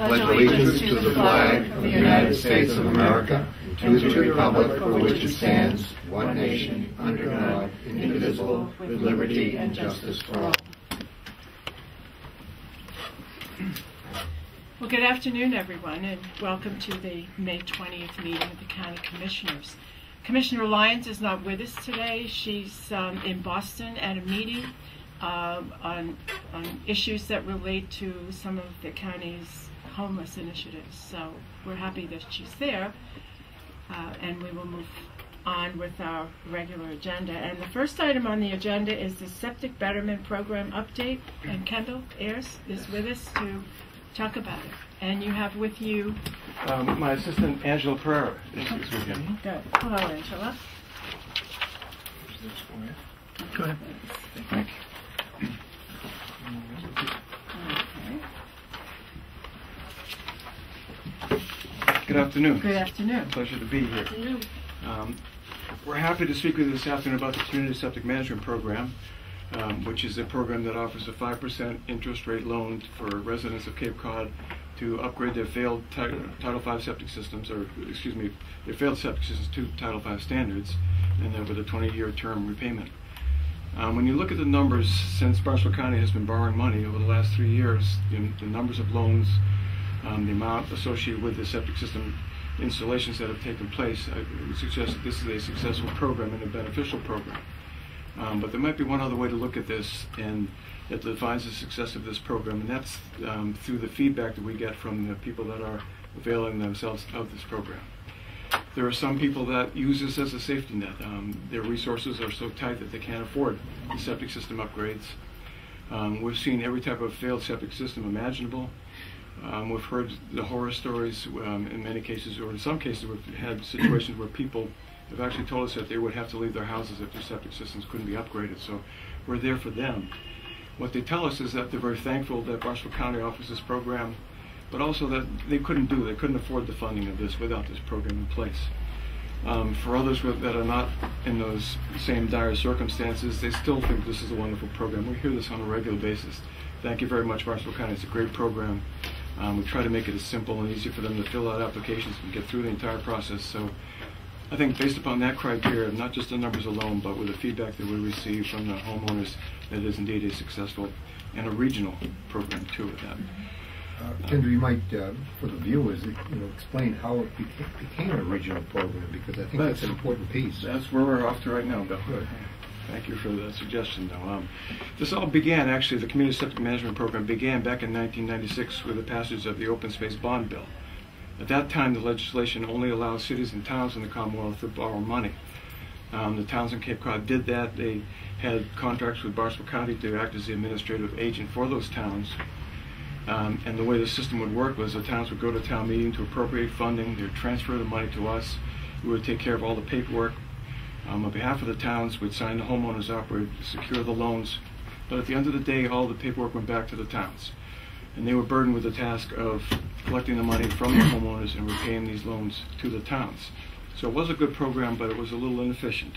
pledge allegiance to the flag of the United States of America, and to the republic for which it stands, one nation, under God, indivisible, with liberty and justice for all. Well, good afternoon, everyone, and welcome to the May 20th meeting of the County Commissioners. Commissioner Lyons is not with us today. She's in Boston at a meeting on issues that relate to some of the county's homeless initiatives. So we're happy that she's there, and we will move on with our regular agenda. And the first item on the agenda is the Septic Betterment Program update, and Kendall Ayers is with us to talk about it. And you have with you my assistant, Angela Pereira, is with you. Good. Hello, Angela. Go ahead. Thank you. Good afternoon. Good afternoon. Pleasure to be here. We're happy to speak with you this afternoon about the Community Septic Management Program, which is a program that offers a 5% interest rate loan for residents of Cape Cod to upgrade their failed Title V septic systems, their failed septic systems to Title V standards, and then with a 20-year term repayment. When you look at the numbers, since Barnstable County has been borrowing money over the last 3 years, the numbers of loans, the amount associated with the septic system installations that have taken place, I would suggest that this is a successful program and a beneficial program. But there might be one other way to look at this, and that defines the success of this program, and that's through the feedback that we get from the people that are availing themselves of this program. There are some people that use this as a safety net. Their resources are so tight that they can't afford the septic system upgrades. We've seen every type of failed septic system imaginable. We've heard the horror stories in many cases, or in some cases we've had situations where people have actually told us that they would have to leave their houses if their septic systems couldn't be upgraded. So we're there for them. What they tell us is that they're very thankful that Barnstable County offers this program, but also that they couldn't afford the funding of this without this program in place. For others that are not in those same dire circumstances, they still think this is a wonderful program. We hear this on a regular basis. Thank you very much, Barnstable County. It's a great program. We try to make it as simple and easy for them to fill out applications and get through the entire process. So I think based upon that criteria, not just the numbers alone, but with the feedback that we receive from the homeowners, that it is indeed a successful and a regional program too with that. Kendra, you might, for the viewers, explain how it became a regional program, because I think that's an important piece. That's where we're off to right now, Bill. Good. Thank you for the suggestion, though. This all began, actually, the Community Septic Management Program began back in 1996 with the passage of the Open Space Bond Bill. At that time, the legislation only allowed cities and towns in the Commonwealth to borrow money. The towns in Cape Cod did that. They had contracts with Barnstable County to act as the administrative agent for those towns. And the way the system would work was the towns would go to town meeting to appropriate funding. They would transfer the money to us. We would take care of all the paperwork. On behalf of the towns, we'd sign the homeowners up, we'd secure the loans. But at the end of the day, all the paperwork went back to the towns. And they were burdened with the task of collecting the money from the homeowners and repaying these loans to the towns. So it was a good program, but it was a little inefficient.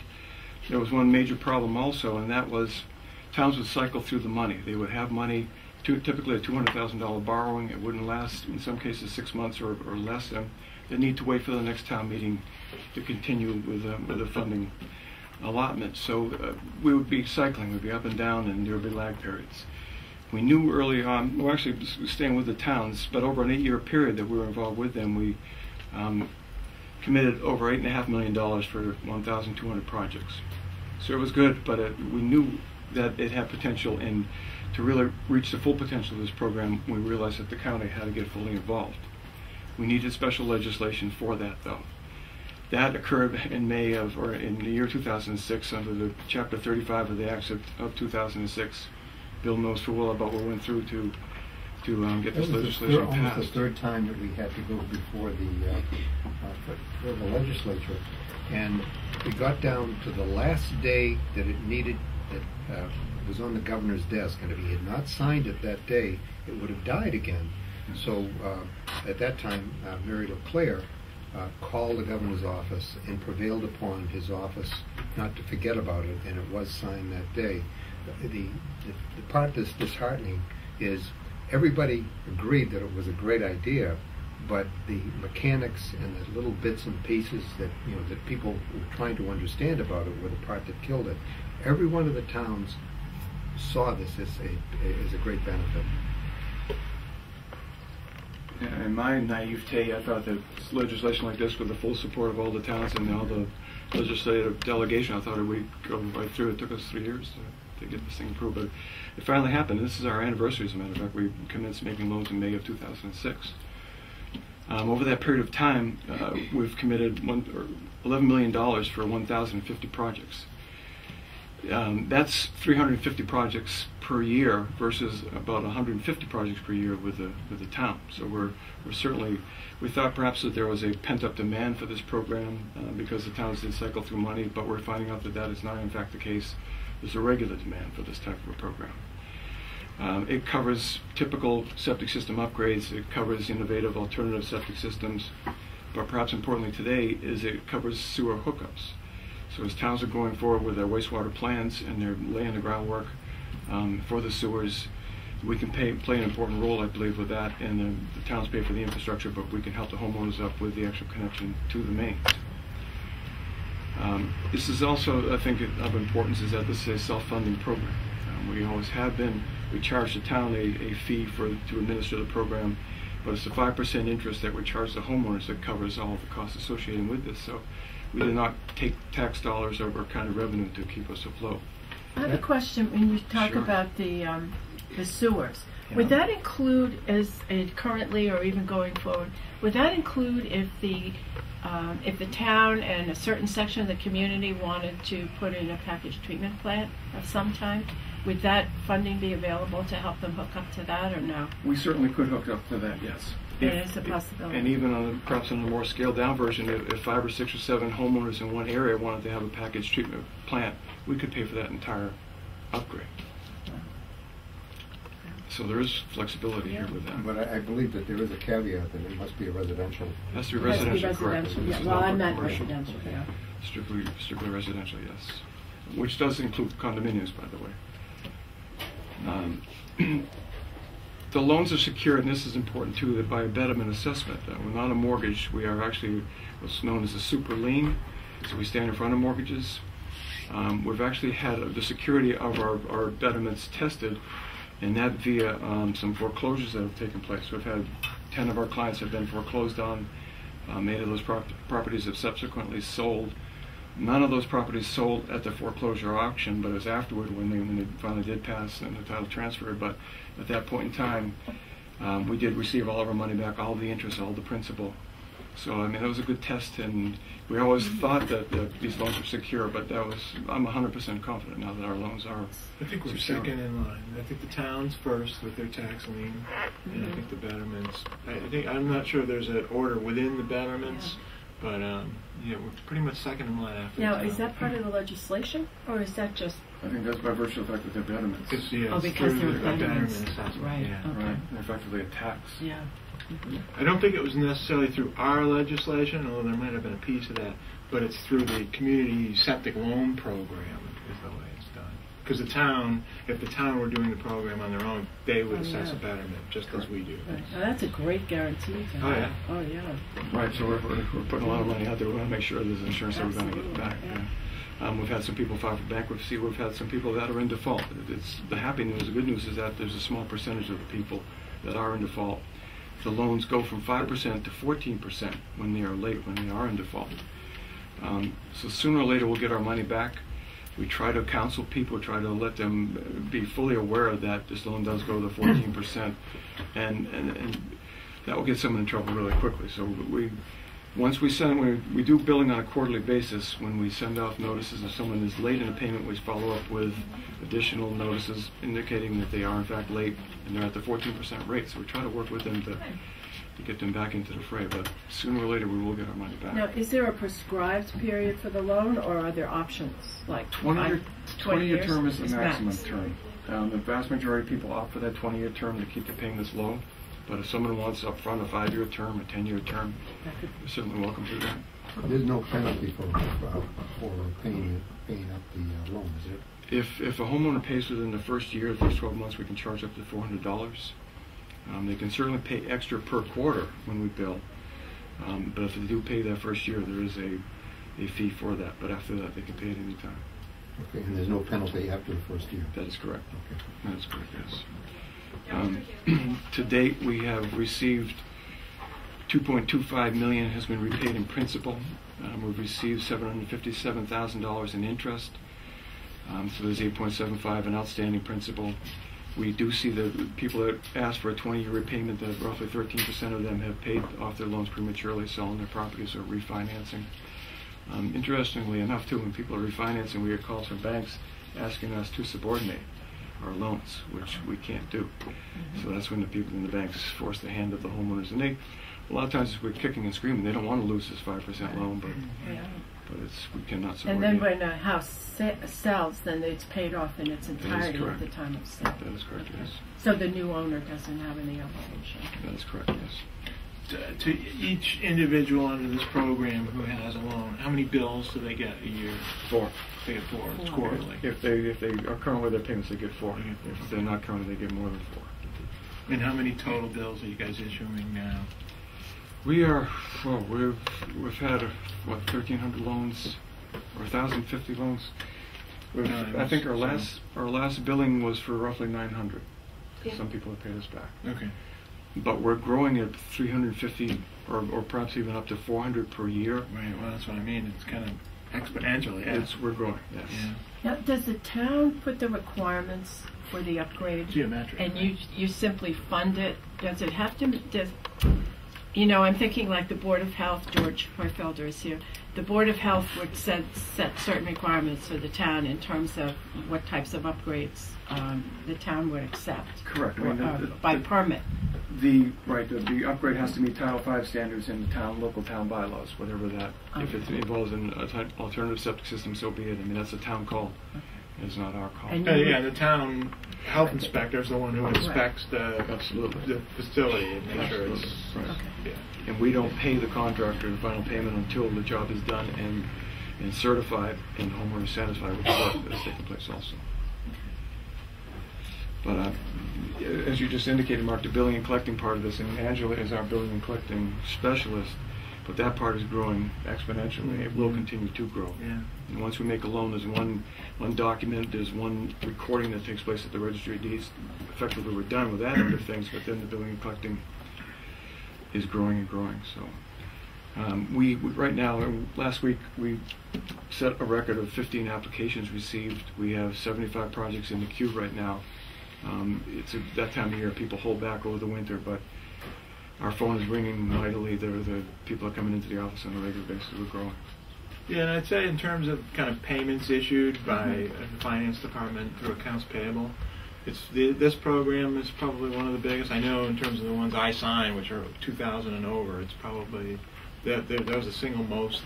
There was one major problem also, and that was towns would cycle through the money. They would have money, typically a $200,000 borrowing. It wouldn't last, in some cases, 6 months or less. They need to wait for the next town meeting to continue with the funding allotment. So we would be cycling, we'd be up and down, and there would be lag periods. We knew early on, we're actually staying with the towns, but over an 8-year period that we were involved with them, we committed over $8.5 million for 1,200 projects. So it was good, but we knew that it had potential, and to really reach the full potential of this program, we realized that the county had to get fully involved. We needed special legislation for that, though. That occurred in in the year 2006 under the Chapter 35 of the Acts of 2006. Bill knows full well about what we went through to get this legislation passed. Almost the third time that we had to go before the legislature, and we got down to the last day that it needed, that was on the governor's desk, and if he had not signed it that day, it would have died again. So at that time, Mary LeClaire called the governor's office and prevailed upon his office not to forget about it, and it was signed that day. The part that's disheartening is everybody agreed that it was a great idea, but the mechanics and the little bits and pieces that that people were trying to understand about it were the part that killed it. Every one of the towns saw this as a great benefit. In my naivete, I thought that legislation like this, with the full support of all the towns and all the legislative delegation, I thought it would go right through. It took us 3 years to get this thing approved, but it finally happened. This is our anniversary, as a matter of fact. We commenced making loans in May of 2006. Over that period of time, we've committed $11 million for 1,050 projects. That's 350 projects per year versus about 150 projects per year with the town. So we're certainly, we thought perhaps that there was a pent-up demand for this program because the towns did cycle through money, but we're finding out that that is not in fact the case. There's a regular demand for this type of a program. It covers typical septic system upgrades. It covers innovative alternative septic systems, but perhaps importantly today is it covers sewer hookups. So as towns are going forward with their wastewater plans and they're laying the groundwork for the sewers, we can play an important role, I believe, with that, and the towns pay for the infrastructure, but we can help the homeowners up with the actual connection to the mains. This is also, I think, of importance is that this is a self-funding program. We always have been. We charge the town a fee to administer the program, but it's a 5% interest that we charge the homeowners that covers all the costs associated with this. So we do not take tax dollars or kind of revenue to keep us afloat. I have a question. When you talk Sure. about the sewers, Yeah. would that include, as currently or even going forward, would that include if the town and a certain section of the community wanted to put in a package treatment plant of some time? Would that funding be available to help them hook up to that, or no? We certainly could hook up to that, yes. It is a possibility. And even perhaps on a more scaled down version, if 5 or 6 or 7 homeowners in one area wanted to have a package treatment plant, we could pay for that entire upgrade. So there is flexibility here with that. But I believe that there is a caveat that it must be a residential. It has to be It has to be residential, correct. residential, This yeah. is Well, not I for meant commercial. residential, yeah. Strictly residential, yes. Which does include condominiums, by the way. The loans are secured, and this is important too, that by a betterment assessment. We're not a mortgage. We are actually what's known as a super lien. So we stand in front of mortgages. We've actually had the security of our betterments tested, and that via some foreclosures that have taken place. We've had 10 of our clients have been foreclosed on. 8 of those properties have subsequently sold. None of those properties sold at the foreclosure auction, but it was afterward when they finally did pass and the title transferred. But at that point in time, we did receive all of our money back, all the interest, all the principal. So I mean, it was a good test, and we always thought that these loans were secure, but I'm 100% confident now that our loans are. I think we're secure. second in line. I think the town's first with their tax lien, and I think the betterments. I'm not sure there's an order within the betterments, but yeah, we're pretty much second in line after. Now, the town. is that part of the legislation, or is that just... I think that's by virtue of the fact that they're betterments. It's, yeah, Oh, it's because through they're the betterments. betterment assessment. Right, Yeah. okay. Right, they're effectively a tax. Yeah. I don't think it was necessarily through our legislation, although there might have been a piece of that, but it's through the community septic loan program is the way it's done. Because the town, if the town were doing the program on their own, they would assess a betterment just as we do. Right. Now, that's a great guarantee. Oh, yeah. Oh, yeah. Right, so we're putting a lot of money out there. We want to make sure there's insurance that we're going to get it back. Absolutely, Yeah. We've had some people file for bankruptcy. We've had some people that are in default. It's the happy news. The good news is that there's a small percentage of the people that are in default. The loans go from 5% to 14% when they are late, when they are in default. So sooner or later we'll get our money back. We try to counsel people, try to let them be fully aware that this loan does go to 14%, and that will get someone in trouble really quickly. So once we do billing on a quarterly basis. When we send off notices if someone is late in a payment, we follow up with additional notices indicating that they are in fact late and they're at the 14% rate. So we try to work with them to get them back into the fray. But sooner or later we will get our money back. Now, is there a prescribed period for the loan, or are there options, like 20-year years? term is the maximum max. term. The vast majority of people opt for that 20-year term to keep the payments low. But if someone wants up front a 5-year term, a 10-year term, you're certainly welcome to that. There's no penalty for paying up the loan, is there? If a homeowner pays within the first year, the first 12 months, we can charge up to $400. They can certainly pay extra per quarter when we bill, but if they do pay that first year, there is a fee for that. But after that, they can pay it any time. Okay, and there's no penalty after the first year? That is correct. Okay. That is correct, yes. To date, we have received $2.25 million has been repaid in principal. We've received $757,000 in interest. So there's 8.75 in outstanding principal. We do see the people that asked for a 20-year repayment, that roughly 13% of them have paid off their loans prematurely, selling their properties or refinancing. Interestingly enough, too, when people are refinancing, we get calls from banks asking us to subordinate our loans, which we can't do. So that's when the people in the banks force the hand of the homeowners, and they, a lot of times we're kicking and screaming. They don't want to lose this 5% loan, but we cannot subordinate. And then when a house sells, then it's paid off in its entirety at the time of sale. That is correct, yes. So the new owner doesn't have any obligation. That is correct, yes. To each individual under this program who has a loan, how many bills do they get a year? 4. They get 4. It's quarterly. If they are current with their payments, they get 4. If they're not current, they get more than 4. And how many total bills are you guys issuing now? We are, well, we've had, 1,300 loans, or 1,050 loans. I think our last billing was for roughly 900. Some people have paid us back. Okay. But we're growing at 350, or perhaps even up to 400 per year. Right, well, that's what I mean. It's kind of exponentially. Yeah. We're growing, yes. Yeah. Now, does the town put the requirements for the upgrade? Geometric. And you simply fund it? Does it have to, I'm thinking like the Board of Health, George Hoyfelder is here. The Board of Health would set certain requirements for the town in terms of what types of upgrades the town would accept. Correct. By permit. The upgrade has to meet Title V standards in the local town bylaws, whatever that. If it involves an alternative septic system, so be it. I mean, that's a town call. It's not our call. The town health inspector is the one who inspects the facility and make sure it's right. Okay. Yeah. And we don't pay the contractor the final payment until the job is done and certified and homeowner is satisfied with the work that has taken place also. But as you just indicated, Mark, the billing and collecting part of this, and Angela is our billing and collecting specialist, but that part is growing exponentially. It will continue to grow. Yeah. And once we make a loan, there's one document, there's one recording that takes place at the registry of deeds. Effectively, we're done with that end of things, but then the billing and collecting is growing and growing. So we right now, last week, we set a record of 15 applications received. We have 75 projects in the queue right now. It's that time of year people hold back over the winter, but our phone is ringing mightily. The people are coming into the office on a regular basis. We're growing. Yeah, and I'd say in terms of kind of payments issued by the finance department through accounts payable, this program is probably one of the biggest. I know in terms of the ones I sign, which are 2,000 and over, it's probably that was the single most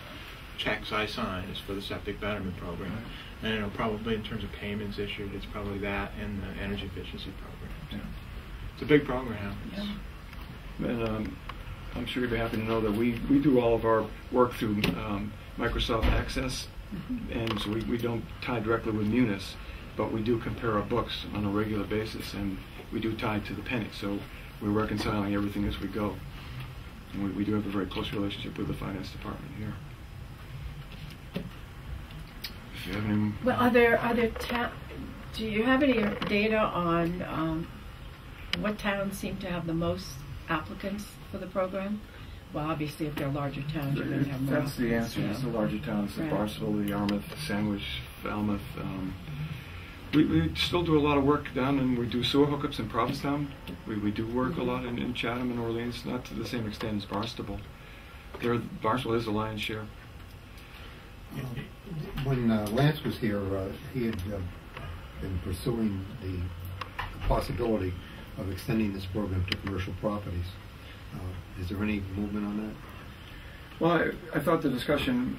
checks I sign is for the septic betterment program. And I know probably in terms of payments issued, it's probably that and the energy efficiency program. So it's a big program. And I'm sure you'd be happy to know that we do all of our work through Microsoft Access, and so we don't tie directly with Munis, but we do compare our books on a regular basis, and we do tie to the penny. So we're reconciling everything as we go, and we do have a very close relationship with the finance department here. If you have any, well, do you have any data on what towns seem to have the most applicants for the program? Well, obviously, if they're larger towns, you're going to have more. That's the answer. It's the larger towns, the Barnstable, the Yarmouth, Sandwich, Falmouth. We still do a lot of work down, and we do sewer hookups in Provincetown. We do work a lot in Chatham and Orleans, not to the same extent as Barnstable. Barnstable is the lion's share. When Lance was here, he had been pursuing the possibility of extending this program to commercial properties. Is there any movement on that? Well, I thought the discussion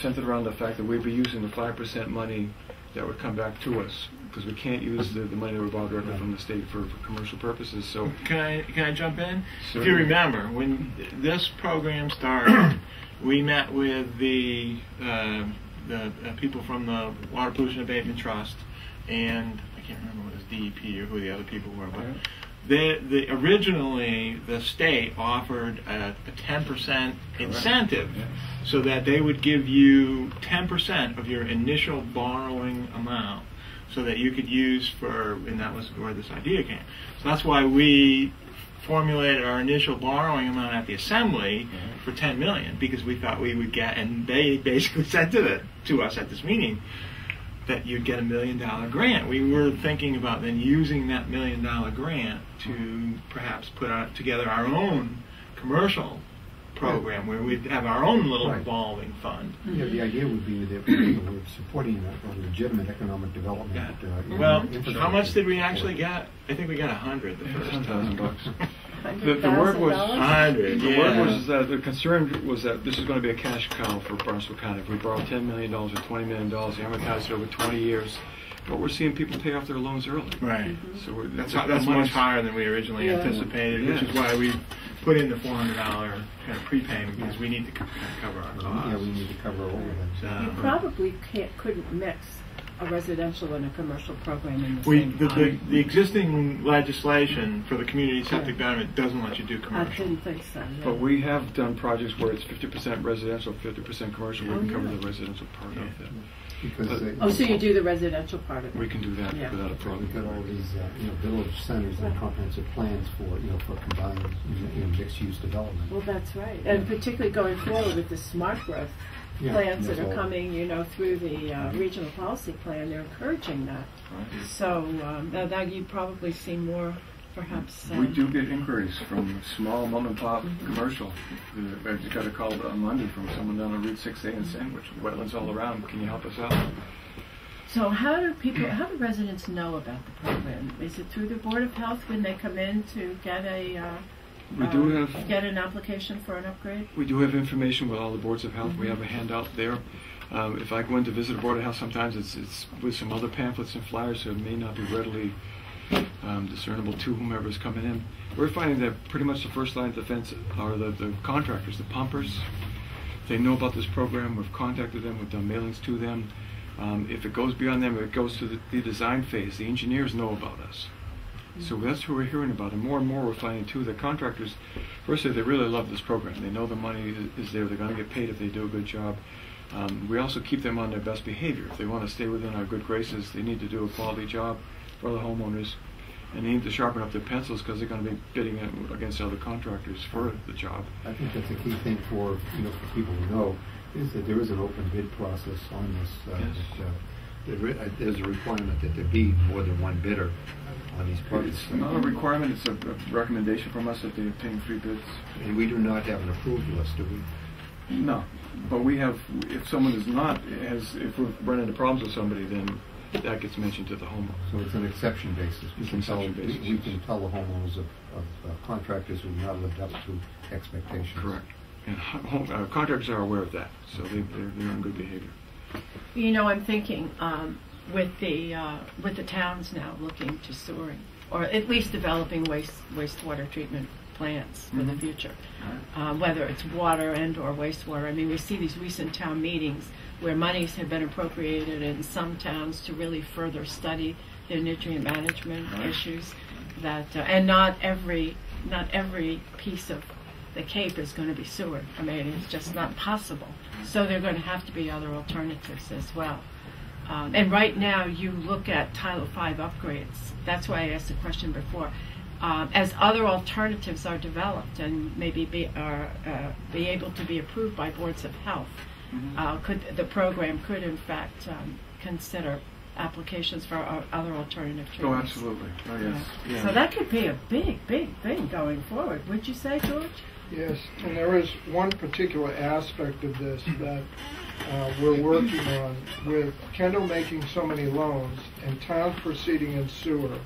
centered around the fact that we'd be using the 5% money that would come back to us, because we can't use the money that we borrowed directly from the state for commercial purposes. So can I jump in? Certainly. If you remember, when this program started, we met with the people from the Water Pollution Abatement Trust, and I can't remember what it was, DEP or who the other people were, but Originally the state offered a 10% incentive, so that they would give you 10% of your initial borrowing amount, so that you could use for, and that was where this idea came. So that's why we formulated our initial borrowing amount at the assembly for $10 million, because we thought we would get, and they basically said to us at this meeting that you'd get $1 million grant. We were thinking about then using that $1 million grant to perhaps put together our own commercial program where we'd have our own little revolving fund. Yeah, the idea would be that we're supporting a legitimate economic development. Well, how much did we actually get? I think we got 100 the first time. $100,000. The word was 100. The word was that the concern was that this is going to be a cash cow for Barnstable County. If we borrow $10 million or $20 million, amortize it over 20 years. But we're seeing people pay off their loans early. Right. So that's much higher than we originally anticipated, which is why we put in the $400 kind of prepayment, because we need to kind of cover our costs. Yeah, we need to cover overhead. You probably couldn't mix a residential and a commercial program in the same same time. The existing legislation for the community septic betterment doesn't let you do I commercial. didn't think so. Yeah. But we have done projects where it's 50% residential, 50% commercial. We can cover the residential part of it. Because so you do the residential part of it. We can do that without a problem. We've got all these village centers and comprehensive plans for combined mixed-use development. Well, that's right, and particularly going forward with the smart growth plans that are coming, through the regional policy plan, they're encouraging that. Right. So now you probably see more, perhaps. We do get inquiries from small mom and pop commercial. I just got a call on Monday from someone down on Route 6A in Sandwich, wetlands all around. Can you help us out? So how do residents know about the program? Is it through the Board of Health when they come in to get get an application for an upgrade? We do have information with all the boards of health. We have a handout there. If I go in to visit a board of health, sometimes it's with some other pamphlets and flyers, so it may not be readily discernible to whomever's coming in. We're finding that pretty much the first line of defense are the contractors, the pumpers. They know about this program. We've contacted them. We've done mailings to them. If it goes beyond them, it goes to the design phase. The engineers know about us. So that's who we're hearing about. And more we're finding, too, that contractors, firstly, they really love this program. They know the money is there. They're going to get paid if they do a good job. We also keep them on their best behavior. If they want to stay within our good graces, they need to do a quality job for the homeowners. And they need to sharpen up their pencils because they're going to be bidding against other contractors for the job. I think that's a key thing for people to know, is that there is an open bid process on this. There's a requirement that there be more than one bidder on these projects. It's not a requirement, it's a recommendation from us that they obtain 3 bids. And we do not have an approved list, do we? No, but we have, if someone is not, if we've run into problems with somebody, then that gets mentioned to the homeowner. So it's an exception basis. We can tell the homeowners of contractors who have not lived up to expectations. Correct. And contractors are aware of that, so they're in good behavior. I'm thinking with the towns now looking to sewering, or at least developing wastewater treatment plants for the future, whether it's water and or wastewater. I mean, we see these recent town meetings where monies have been appropriated in some towns to really further study their nutrient management issues. And not every piece of the Cape is going to be sewered. I mean, it's just not possible. So there are going to have to be other alternatives as well. And right now, you look at Title V upgrades. That's why I asked the question before. As other alternatives are developed and maybe be able to be approved by boards of health, the program could in fact consider applications for other alternative treatments. Oh, absolutely. Oh, yes. Yeah. So that could be a big thing going forward. Would you say, George? Yes, and there is one particular aspect of this that we're working on. With Kendall making so many loans and towns proceeding in sewer,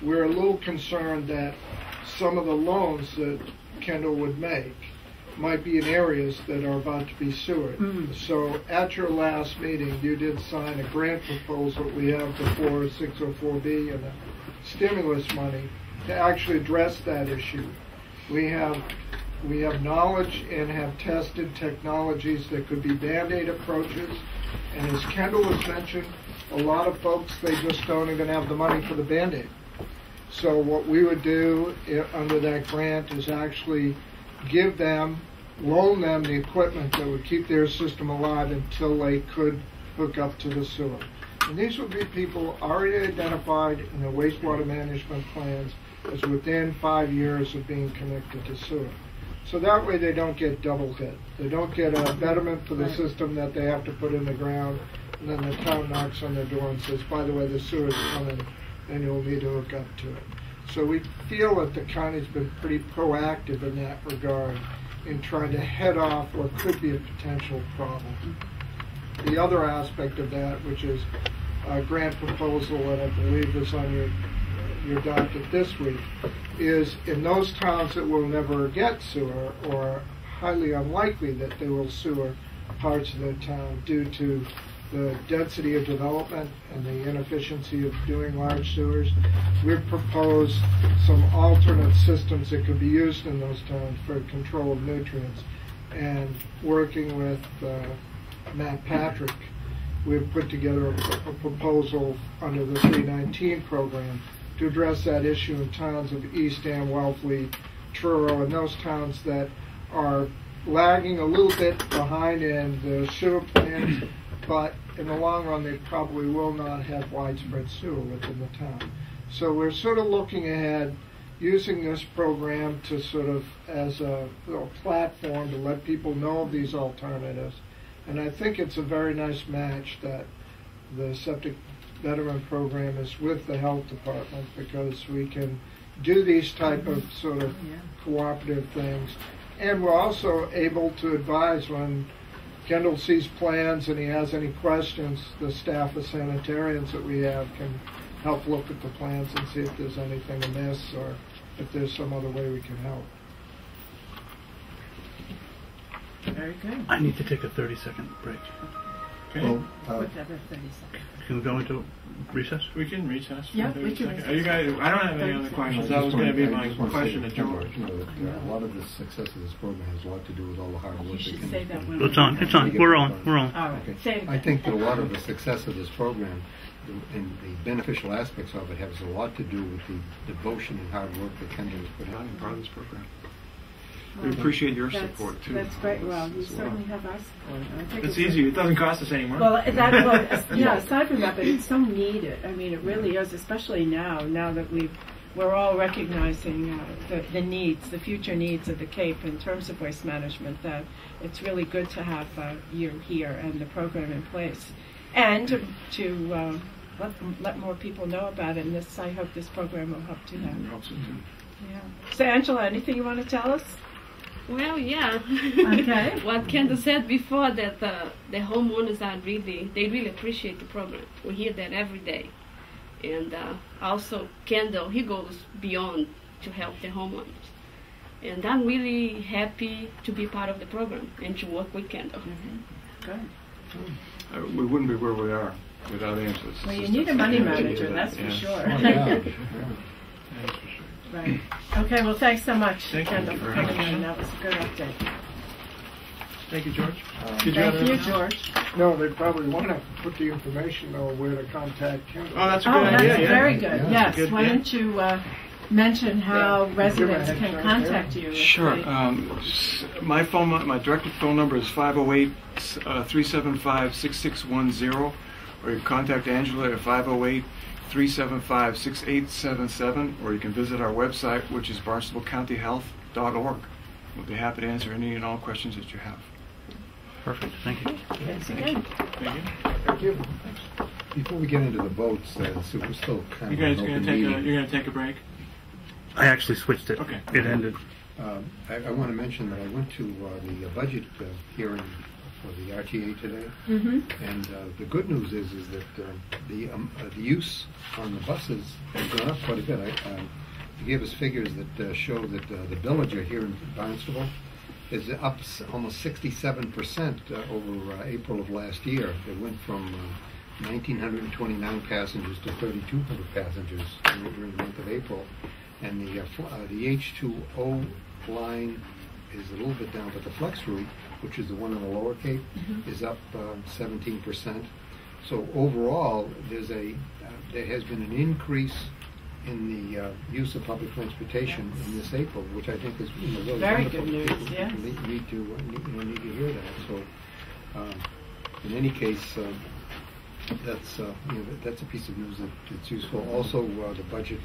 we're a little concerned that some of the loans that Kendall would make might be in areas that are about to be sewered. So at your last meeting, you did sign a grant proposal we have before 604B and the stimulus money to actually address that issue. We have knowledge and have tested technologies that could be Band-Aid approaches. And as Kendall has mentioned, a lot of folks, they just don't even have the money for the Band-Aid. So what we would do under that grant is actually give them, loan them the equipment that would keep their system alive until they could hook up to the sewer. And these would be people already identified in their wastewater management plans as within 5 years of being connected to sewer. So that way they don't get double hit. They don't get a betterment for the system that they have to put in the ground, and then the town knocks on their door and says, by the way, the sewer's coming, and you'll need to hook up to it. So we feel that the county's been pretty proactive in that regard in trying to head off what could be a potential problem. The other aspect of that, which is a grant proposal that I believe is on your docket this week, is in those towns that will never get sewer or highly unlikely that they will sewer parts of their town due to the density of development and the inefficiency of doing large sewers, we've proposed some alternate systems that could be used in those towns for control of nutrients. And working with Matt Patrick, we've put together a proposal under the 319 program to address that issue in towns of Eastham, Wellfleet, Truro, and those towns that are lagging a little bit behind in the sewer plans, but in the long run they probably will not have widespread sewer within the town. So we're sort of looking ahead, using this program to sort of as a platform to let people know of these alternatives. And I think it's a very nice match that the septic betterment program is with the health department, because we can do these type of sort of cooperative things. And we're also able to advise when Kendall sees plans and he has any questions, the staff of sanitarians that we have can help look at the plans and see if there's anything amiss or if there's some other way we can help. Very good. I need to take a 30-second break. Okay. Well, Whatever, 30 seconds. Can we go into recess? We can recess. For Yeah, 30 we can seconds. recess. Are you guys? I don't have any other questions. That was going to be my question to George. A lot of the success of this program has a lot to do with all the hard work. You should say that when It's on. It's on. We're on. We're on. All right. Okay. Say it I again. think that a lot of the success of this program and the beneficial aspects of it has a lot to do with the devotion and hard work that Kendall has put I'm in. part of this program. We appreciate your That's- support too. That's great. Well, you As well. certainly have our support. I think It's easy. It doesn't cost us any money. Well, yeah. Aside from that, but it's so needed. I mean, it really is, especially now that we're all recognizing the needs, the future needs of the Cape in terms of waste management. That it's really good to have you here and the program in place, and to let more people know about it. And this, I hope, this program will help do that. We hope so too. Yeah. So, Angela, anything you want to tell us? Well, yeah. Okay. What Kendall said before, that the homeowners they really appreciate the program. We hear that every day. And also Kendall, he goes beyond to help the homeowners. And I'm really happy to be part of the program and to work with Kendall. Good. We wouldn't be where we are without Angela's Well, you assistance. need a money Yeah, manager, yeah, that's for yeah. sure. Oh, yeah. That's for sure. Right. Okay, well, thanks so much, Thank you. Kendall, for Thank you coming very in. much. That was a good update. Thank you, George. Thank you, George. No, they probably want to put the information though where to contact Kendall. Oh, that's a Oh, good that's idea. Yeah. very good. Yeah. Yes. Good, Why yeah. don't you mention how residents Give a can head contact start you? if Sure. they- My direct phone number is 508-375-6610, or you can contact Angela at 508-375-6877, or you can visit our website, which is BarnstableCountyHealth.org. We'll be happy to answer any and all questions that you have. Perfect. Thank you. Thanks again. Thank you. Thank you. Before we get into the votes, so we're still kind You of guys an gonna open take meeting. you're gonna take a break? I actually switched it. Okay. It ended. I want to mention that I went to the budget hearing for the RTA today, Mm-hmm. and the good news is that the use on the buses has gone up quite a bit. He gave us figures that show that the villager here in Barnstable is up almost 67% over April of last year. It went from 1,929 passengers to 3,200 passengers during the month of April. And the H2O line is a little bit down, but the flex route, which is the one on the lower Cape, is up 17%. So overall, there has been an increase in the use of public transportation in this April, which I think is really Very wonderful. good news, People yes. need to hear that. So, in any case, that's a piece of news that's useful. Also, the budget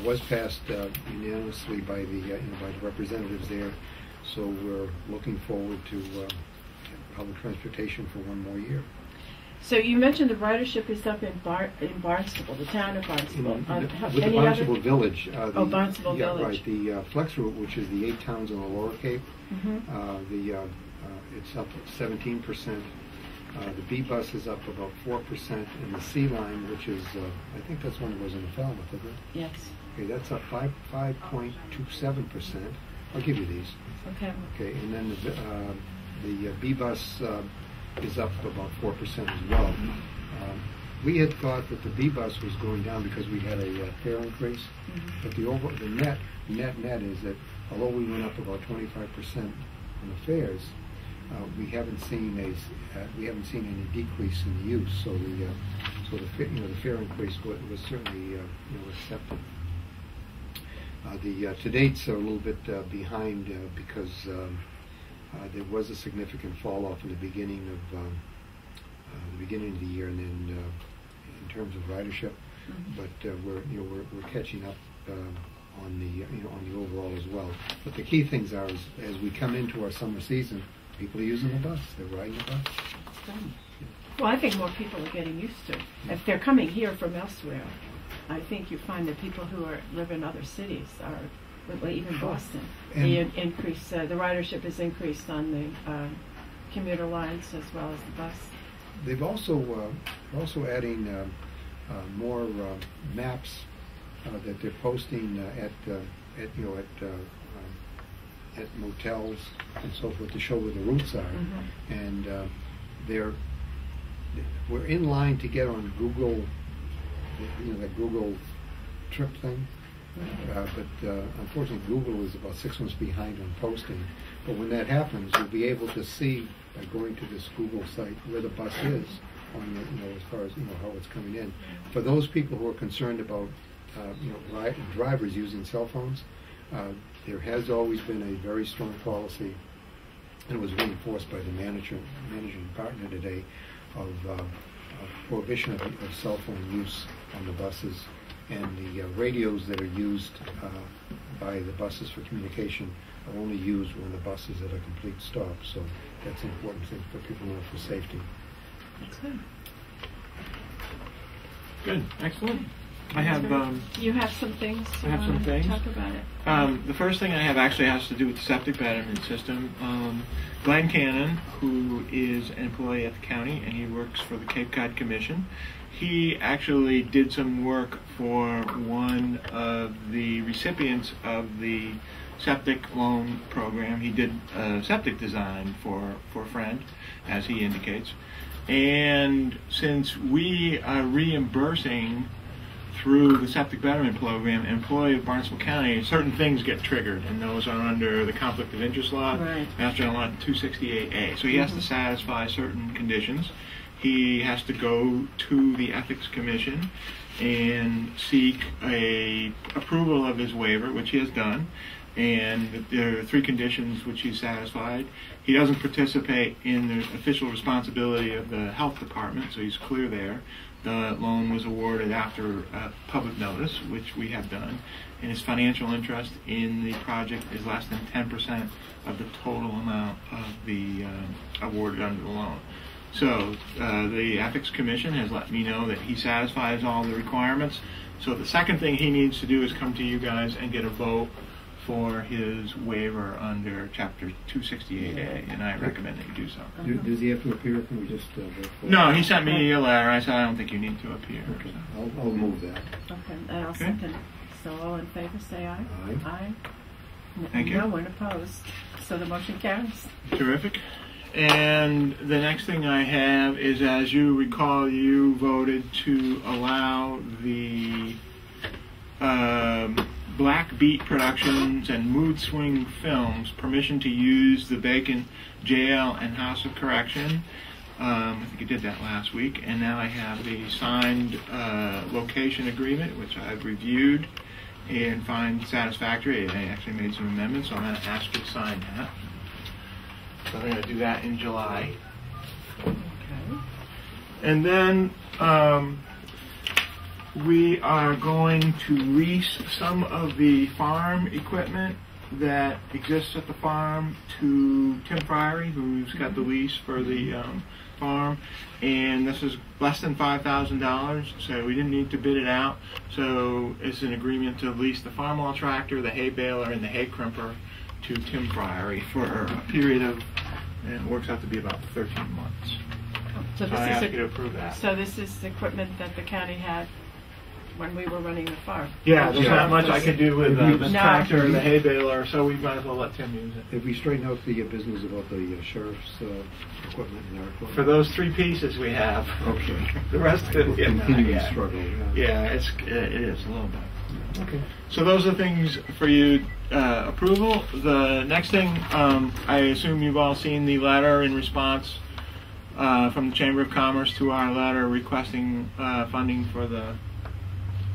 was passed unanimously by the representatives there. So we're looking forward to public transportation for one more year. So you mentioned the ridership is up in Barnstable, the town of Barnstable. With the Barnstable Village. Barnstable yeah, Village. Right. The Flex route, which is the 8 towns on the Lower Cape, it's up 17%. The B bus is up about 4%, and the C line, which is I think that's one that was in the Falmouth, isn't it? Yes. Okay, that's up 5.27%. I'll give you these. Okay. Okay, and then the B bus is up about 4% as well. We had thought that the B bus was going down because we had a fare increase, but the net is that although we went up about 25% on the fares, we haven't seen any decrease in the use. So the fare increase was certainly accepted. The dates are a little bit behind because there was a significant fall off in the beginning of the year, and then in terms of ridership, but we're catching up on the overall as well. But the key things are as we come into our summer season, people are using the bus. They're riding the bus. Well, I think more people are getting used to it. If they're coming here from elsewhere, I think you find that people who live in other cities are, even Boston, the ridership has increased on the commuter lines as well as the bus. They've also adding more maps that they're posting at motels and so forth to show where the routes are, and we're in line to get on Google, that Google trip thing, but unfortunately Google is about 6 months behind on posting. But when that happens, you'll be able to see by going to this Google site where the bus is on as far as how it's coming in. For those people who are concerned about drivers using cell phones, there has always been a very strong policy, and it was reinforced by the managing partner today, of prohibition of cell phone use on the buses, and the radios that are used by the buses for communication are only used when the bus is at a complete stop. So that's an important thing for people to know for safety. That's good. Good, excellent. I have. You have some things. I have some things. Talk about it. The first thing I have actually has to do with the septic betterment system. Glenn Cannon, who is an employee at the county, and he works for the Cape Cod Commission. He actually did some work for one of the recipients of the septic loan program. He did septic design for a friend, as he indicates. And since we are reimbursing through the septic betterment program, employee of Barnstable County, certain things get triggered, and those are under the conflict of interest law, Master General Law 268A. So he has to satisfy certain conditions. He has to go to the Ethics Commission and seek a approval of his waiver, which he has done. And there are 3 conditions which he's satisfied. He doesn't participate in the official responsibility of the health department, so he's clear there. The loan was awarded after public notice, which we have done, and his financial interest in the project is less than 10% of the total amount of the awarded under the loan. So the Ethics Commission has let me know that he satisfies all the requirements. So the second thing he needs to do is come to you guys and get a vote for his waiver under Chapter 268A, and I recommend that you do so. Does he have to appear? Can we just vote for No, he sent me a letter. I said I don't think you need to appear. Okay, So. I'll move that. Okay, and I'll second it. So all in favor, say aye. Aye. Aye. Thank you. No one opposed. So the motion carries. Terrific. And the next thing I have is, as you recall, you voted to allow the Black Beat Productions and Mood Swing Films permission to use the Bacon Jail and House of Correction I think I did that last week, and now I have the signed location agreement, which I've reviewed and find satisfactory. I actually made some amendments, so I'm going to ask you to sign that. So I'm going to do that in July. Okay. And then we are going to lease some of the farm equipment that exists at the farm to Tim Priory, who's got the lease for the farm, and this is less than $5,000, so we didn't need to bid it out. So it's an agreement to lease the farm law tractor, the hay baler, and the hay crimper to Tim Priory for a period of, and it works out to be about 13 months. So So this I is ask a- you to approve that. So this is equipment that the county had when we were running the farm. Yeah, there's Yeah. not much I can do with the No. tractor or the hay baler, so we might as well let Tim use it. Have we straightened out the business about the sheriff's equipment and our equipment? For those 3 pieces we have. Okay. The rest of it, Continuing yeah. struggle. Yeah, it is a little bit. Okay. So those are things for you approval. The next thing, I assume you've all seen the letter in response from the Chamber of Commerce to our letter requesting funding for the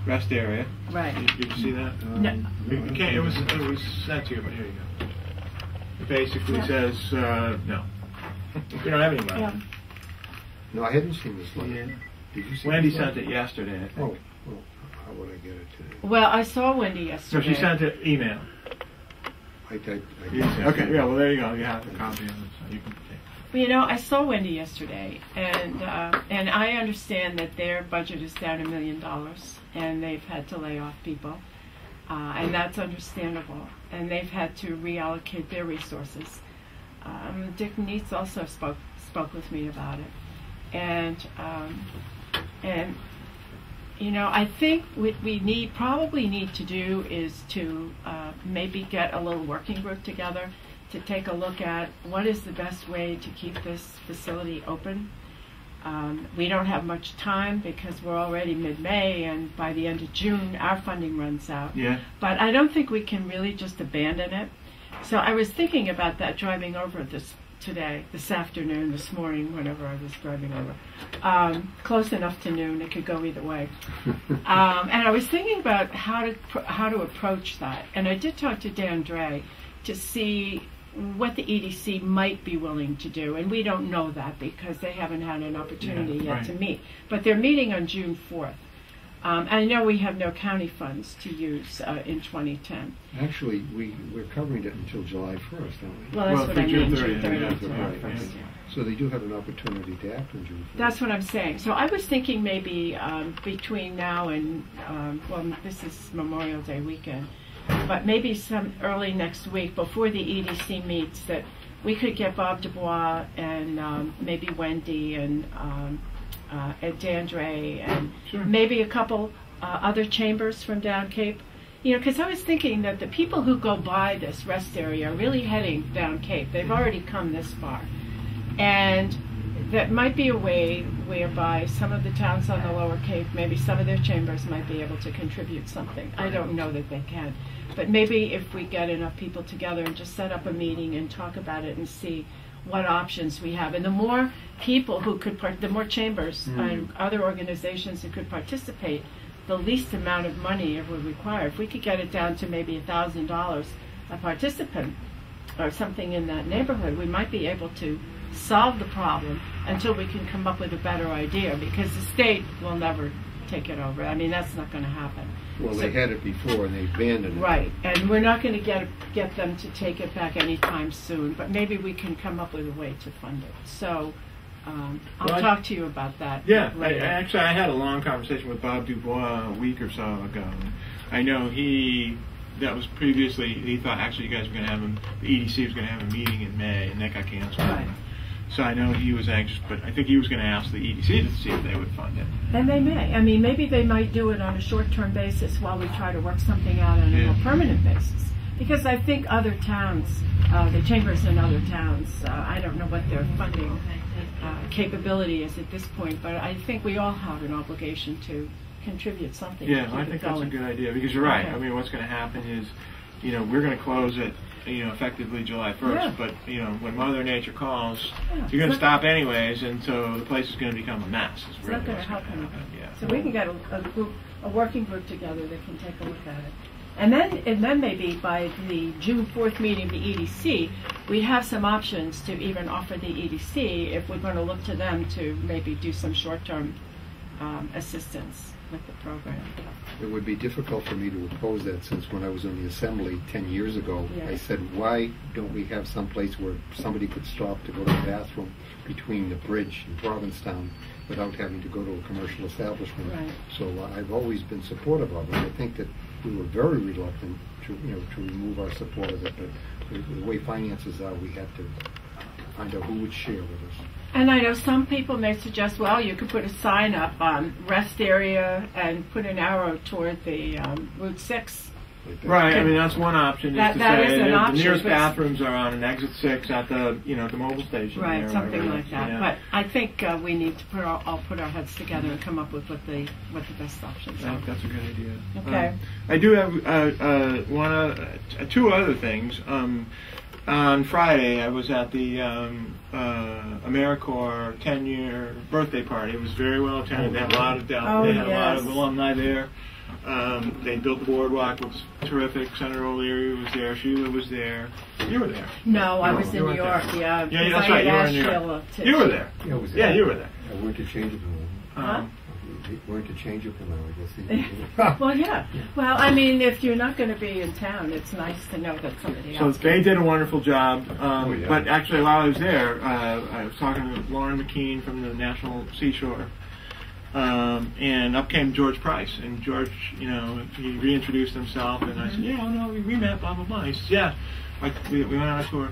rest area. Right. Did you see that? No. It was sent to you, but here you go. It basically says no. We don't have any money. Yeah. No, I hadn't seen this letter. Yeah. Did you see Wendy this sent letter? it yesterday, I think. Oh, well, how would I get it today? Well, I saw Wendy So yesterday. she sent it email. I Okay, yeah, well there you go. You have a copy of it, so you can take it. Well, you know, I saw Wendy yesterday, and I understand that their budget is down $1 million, and they've had to lay off people, and that's understandable. And they've had to reallocate their resources. Dick Neitz also spoke with me about it, and you know, I think what we probably need to do is to maybe get a little working group together to take a look at what is the best way to keep this facility open. We don't have much time because we're already mid-May, and by the end of June our funding runs out. Yeah. But I don't think we can really just abandon it. So I was thinking about that driving over this afternoon, this morning, whenever I was driving over. Close enough to noon, it could go either way. And I was thinking about how to approach that. And I did talk to Dan Dre to see what the EDC might be willing to do. And we don't know that because they haven't had an opportunity yet to meet. But they're meeting on June 4th. I know we have no county funds to use in 2010. Actually, we're covering it until July 1st, aren't we? Well, that's Well, what for I June mean, 30th, June yeah, 30th. for July right, 1st, yeah. yeah. So they do have an opportunity to act on June 1st. That's what I'm saying. So I was thinking maybe between now and, well, this is Memorial Day weekend, but maybe some early next week before the EDC meets that we could get Bob Dubois and maybe Wendy and Dan Dre and Sure. maybe a couple other chambers from down Cape. You know, because I was thinking that the people who go by this rest area are really heading down Cape. They've already come this far. And that might be a way whereby some of the towns on the Lower Cape, maybe some of their chambers might be able to contribute something. I don't know that they can. But maybe if we get enough people together and just set up a meeting and talk about it and see what options we have. And the more people who could, the more chambers and other organizations who could participate, the least amount of money it would require. If we could get it down to maybe $1,000 a participant or something in that neighborhood, we might be able to solve the problem until we can come up with a better idea, because the state will never take it over. I mean, that's not going to happen. Well, they had it before and they abandoned it. Right, and we're not going to get them to take it back anytime soon, but maybe we can come up with a way to fund it. So I'll talk to you about that Yeah, later. I had a long conversation with Bob Dubois a week or so ago. I know that was previously, he thought actually you guys were going to have the EDC was going to have a meeting in May, and that got canceled. Right. So I know he was anxious, but I think he was going to ask the EDC to see if they would fund it. And they may. I mean, maybe they might do it on a short-term basis while we try to work something out on a more permanent basis. Because I think other towns, the chambers in other towns, I don't know what their funding capability is at this point, but I think we all have an obligation to contribute something. Yeah, to I keep think it that's a going. good idea, because you're right. Okay. I mean, what's going to happen is we're going to close it, effectively July 1st. Yeah. But, when Mother Nature calls, Yeah. you're going to It's stop anyways, and so the place is going to become a mess. It's not going to help anything. anything. Yeah. So we can get a working group together that can take a look at it. And then maybe by the June 4th meeting of the EDC, we have some options to even offer the EDC if we're going to look to them to maybe do some short-term assistance with the program. It would be difficult for me to oppose that, since when I was in the assembly 10 years ago, Yeah. I said, why don't we have some place where somebody could stop to go to the bathroom between the bridge and Provincetown without having to go to a commercial establishment? Right. So I've always been supportive of it. I think that we were very reluctant to remove our support of it, but the way finances are, we had to find out who would share with us. And I know some people may suggest, well, you could put a sign up, rest area, and put an arrow toward the Route 6. Right, I mean, that's one option. That is to is say an the option, nearest but- bathrooms are on an exit 6 at the, the mobile station. Right, there or something whatever. like that. Yeah. But I think we need to all put our heads together and come up with what the best options are. That's a good idea. Okay. I do have two other things. On Friday, I was at the AmeriCorps 10-year birthday party. It was very well attended. They had a lot of they had a lot of yes. alumni there. They built the boardwalk. It was terrific. Senator O'Leary was there. Sheila was there. You were there. No, I No, was in you New weren't York. there. Yeah, Yeah, because that's I right. You had were in asked New York. Sheila to- You were there. Yeah, it was Yeah, you were there. I went to change it for Huh? We're interchangeable now, I guess. Well, yeah. Well, I mean, if you're not going to be in town, it's nice to know that somebody So else. they did a wonderful job. Yeah. But actually, while I was there, I was talking to Lauren McKean from the National Seashore. And up came George Price. And George, he reintroduced himself. And I said, yeah, no, we met, blah, blah, blah. He said, yeah. We went on a tour.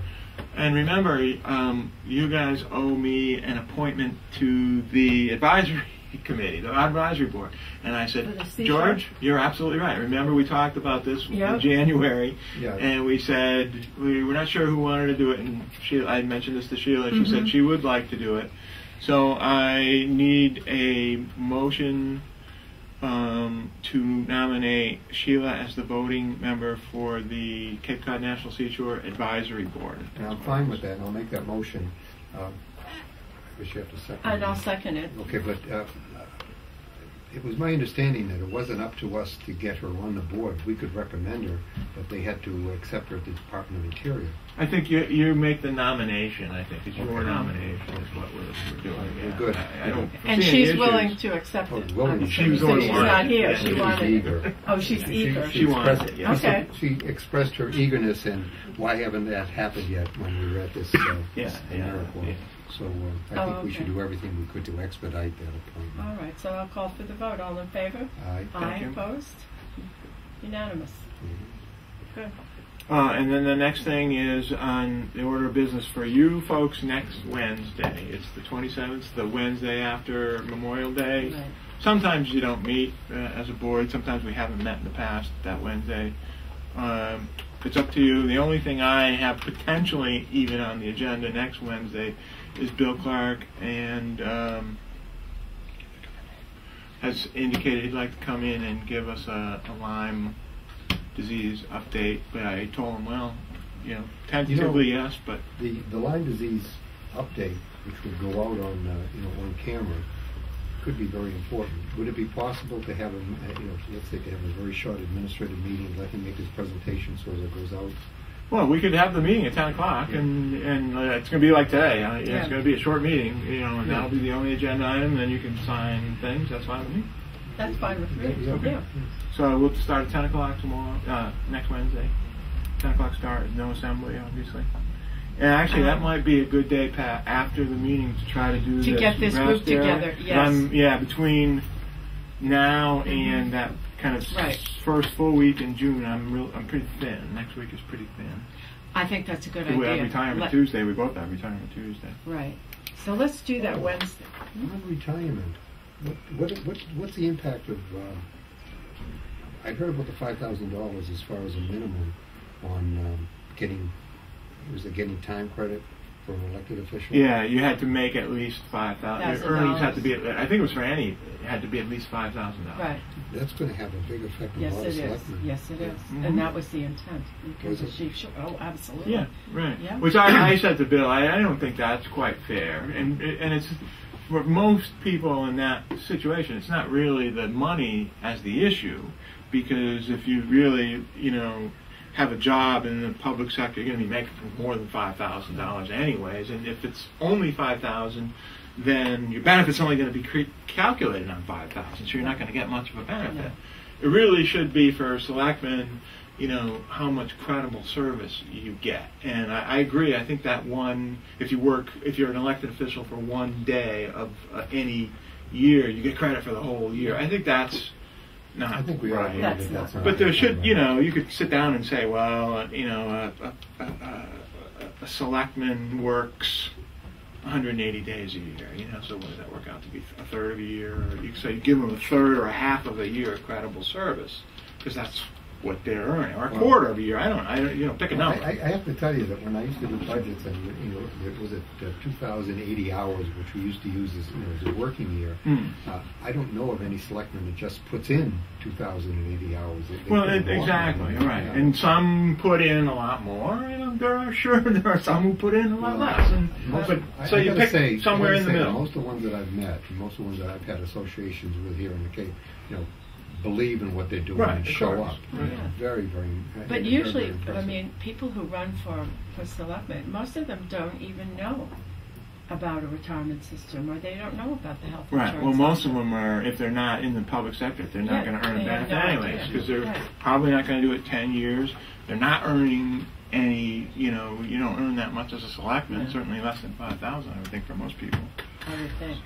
And remember, you guys owe me an appointment to the advisory committee, the advisory board. And I For said, the seashore? George, you're absolutely right. Remember, we talked about this Yep. in January. Yeah. And we said, we were not sure who wanted to do it. And I mentioned this to Sheila. She Mhm. said she would like to do it. So I need a motion to nominate Sheila as the voting member for the Cape Cod National Seashore Advisory Board. And I'm fine with that, and I'll make that motion. I guess you have to second. And I'll second it. Okay, but it was my understanding that it wasn't up to us to get her on the board. We could recommend her, but they had to accept her at the Department of Interior. I think you make the nomination. I think it's your Okay. nomination is what we're doing. Well, Yeah. good. I don't And foresee any she's issues. willing to accept Oh, it. willing. She was So the one she's who wanted not it. here. Yeah, She she's wanted it. eager. Oh, she's eager. She wanted it, yeah. Okay. She expressed her eagerness, and why haven't that happened yet when we were at this Yeah, miracle? yeah. So I think Oh, we should okay. do everything we could to expedite that appointment. All right, so I'll call for the vote. All in favor? Aye. Aye. you. Opposed? Unanimous. Good. And then the next thing is on the order of business for you folks next Wednesday. It's the 27th, the Wednesday after Memorial Day. Right. Sometimes you don't meet as a board. Sometimes we haven't met in the past that Wednesday. It's up to you. The only thing I have potentially even on the agenda next Wednesday is Bill Clark and has indicated he'd like to come in and give us a Lyme disease update. But I told him, well, tentatively yes, but The Lyme disease update, which would go out on on camera, could be very important. Would it be possible to have him, let's say to have a very short administrative meeting, let him make his presentation so that it goes out? well, we could have the meeting at 10 o'clock, and it's going to be like today. Yeah. It's going to be a short meeting, and Yeah. that'll be the only agenda item. Then you can sign things. That's fine with me. That's fine with me. Yeah. Yeah. So we'll start at 10 o'clock tomorrow, next Wednesday. 10 o'clock start, no assembly, obviously. And actually, that might be a good day, Pat, after the meeting to try to do To this. get this rest group area. together, yes. Yeah, between now and that kind of Right. first full week in June, I'm pretty thin. Next week is pretty thin. I think that's a good We idea. have retirement Tuesday. We both have retirement Tuesday. Right. So let's do that Wednesday. On retirement, what's the impact of? I heard about the $5,000 as far as a minimum on getting time credit for an elected official? Yeah, you had to make at least $5,000. Your earnings had to be, I think it was for any, it had to be at least $5,000. Right. That's going to have a big effect on Yes, a lot it of is. selectmen. Yes, it is. Mhm. And that was the intent. Because Was the chief, oh, absolutely. Yeah, right. Yeah. Which I said to Bill, I don't think that's quite fair. And it's, for most people in that situation, it's not really the money as the issue, because if you really, have a job in the public sector, you're going to be making more than $5,000 anyways. And if it's only $5,000, then your benefit's only going to be calculated on $5,000, so you're not going to get much of a benefit. It really should be for selectmen, how much credible service you get. And I agree. I think that if you're an elected official for one day of any year, you get credit for the whole year. I think that's not I think we all right. agree that that's not But there should, right. you could sit down and say, well, a selectman works 180 days a year, so what does that work out to be? A third of a year? Or you say you give them a third or a half of a year of credible service, because that's what they're earning, or a quarter of a year. I don't, pick a number. I have to tell you that when I used to do budgets, and it was at 2,080 hours, which we used to use as a working year. I don't know of any selectman that just puts in 2,080 hours. They Well, put in a lot exactly, more. right. Yeah. And some put in a lot more. There are some who put in a lot less. And, so you pick somewhere in the middle. Most of the ones that I've met, and most of the ones that I've had associations with here in the Cape, believe in what they're doing and show up. Right. Very, very. But very, usually, very impressive. people who run for selectmen, most of them don't even know about a retirement system, or they don't know about the health insurance. Right. Well, most of them are, if they're not in the public sector, they're not going to earn a they have benefit no anyways, idea. because they're Right. probably not going to do it 10 years. They're not earning any, you don't earn that much as a selectman, Yeah. certainly less than 5,000, I would think, for most people. I would think.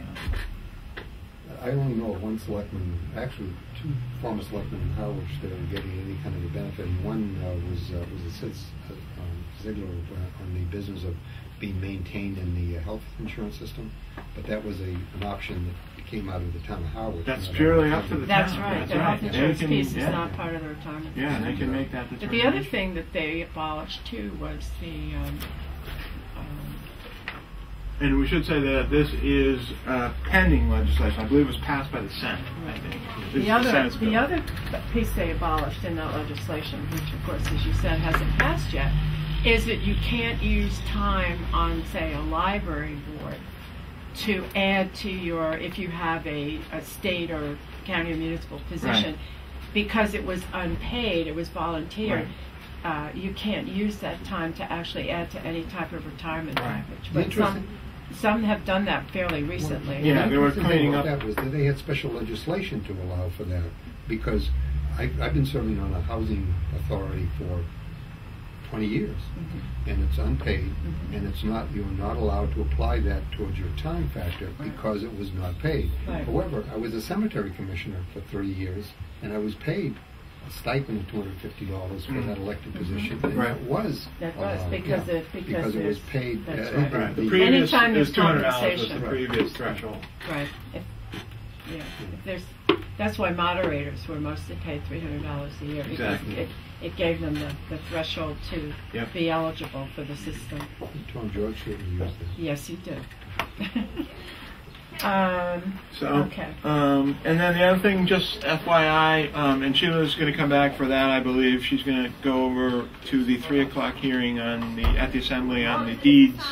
I only know of one selectman, actually two former selectmen in Harwich that are getting any kind of a benefit. And one was Ziegler on the business of being maintained in the health insurance system, but that was an option that came out of the town of Harwich. That's purely up to the That's town. right. That's The health right. insurance They can- piece is yeah. not part of the retirement Yeah, system. they can make that But determination. the other thing that they abolished too was the And we should say that this is pending legislation. I believe it was passed by the Senate, I think. This is Senate's the bill. other piece they abolished in that legislation, which of course, as you said, hasn't passed yet, is that you can't use time on, say, a library board to add to your, if you have a state or county or municipal position, Right. because it was unpaid, it was volunteer. Right. You can't use that time to actually add to any type of retirement Right. package. But Interesting. some have done that fairly recently. Yeah, they were The interesting thing cleaning about up- that was that they had special legislation to allow for that, because I've been serving on a housing authority for 20 years, and it's unpaid, and you're not allowed to apply that towards your time factor because it was not paid. Right. However, I was a cemetery commissioner for 3 years, and I was paid a stipend of $250 for that elected position, and Right. that was That was allowed, because yeah, it- because it was there's- paid. that's I right. think Right. The the- previous Anytime is there's $200 was compensation. the previous threshold. Right. That's why moderators were mostly paid $300 a year, because Exactly. it gave them the threshold to Yep. be eligible for the system. Tom George certainly used it. Yes, he did. Okay. And then the other thing, just FYI, and Sheila's going to come back for that, I believe. She's going to go over to the 3 o'clock hearing at the Assembly on the deeds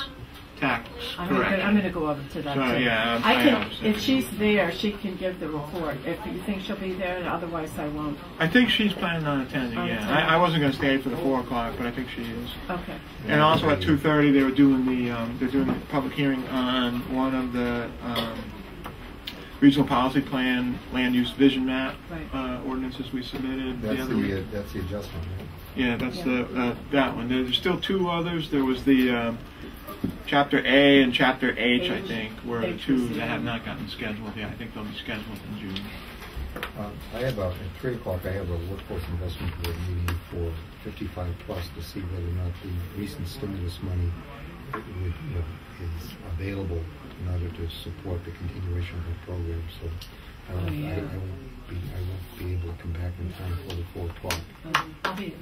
tax I'm correction. going to go over to that. So, too. yeah, I I can. understand. If she's there, she can give the report. If you think she'll be there, otherwise I won't. I think she's planning on attending, yeah. I wasn't going to stay for the 4 o'clock, but I think she is. Okay. And also at 2:30, they're doing the public hearing on one of the regional policy plan land use vision map Right. ordinances we submitted the That's other week. the adjustment, right? Yeah, that's Yeah. that one. There's still two others. There was the Chapter A and Chapter H, I H. think, were the H two was the that have other. not gotten scheduled yet. I think they'll be scheduled in June. I have at 3 o'clock, I have a workforce investment board meeting for 55 plus to see whether or not the recent stimulus money is available in order to support the continuation of the program. So I won't be able to come back in time for the 4 o'clock.